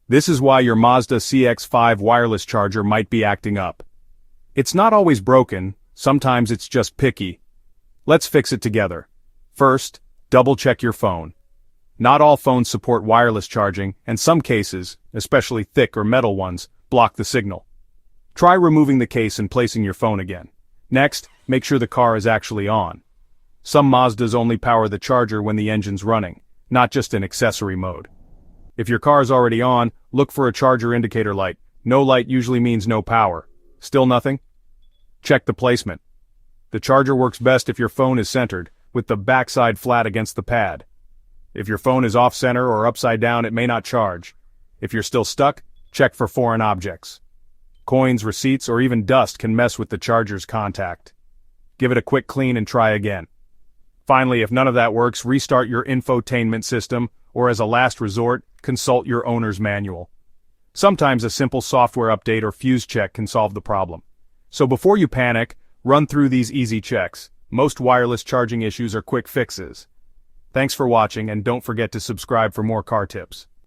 This is why your Mazda CX-5 wireless charger might be acting up. It's not always broken, sometimes it's just picky. Let's fix it together. First, double-check your phone. Not all phones support wireless charging, and some cases, especially thick or metal ones, block the signal. Try removing the case and placing your phone again. Next, make sure the car is actually on. Some Mazdas only power the charger when the engine's running, not just in accessory mode. If your car is already on, look for a charger indicator light. No light usually means no power. Still nothing? Check the placement. The charger works best if your phone is centered, with the backside flat against the pad. If your phone is off-center or upside down, it may not charge. If you're still stuck, check for foreign objects. Coins, receipts, or even dust can mess with the charger's contact. Give it a quick clean and try again. Finally, if none of that works, restart your infotainment system, or as a last resort, consult your owner's manual. Sometimes a simple software update or fuse check can solve the problem. So before you panic, run through these easy checks. Most wireless charging issues are quick fixes. Thanks for watching, and don't forget to subscribe for more car tips.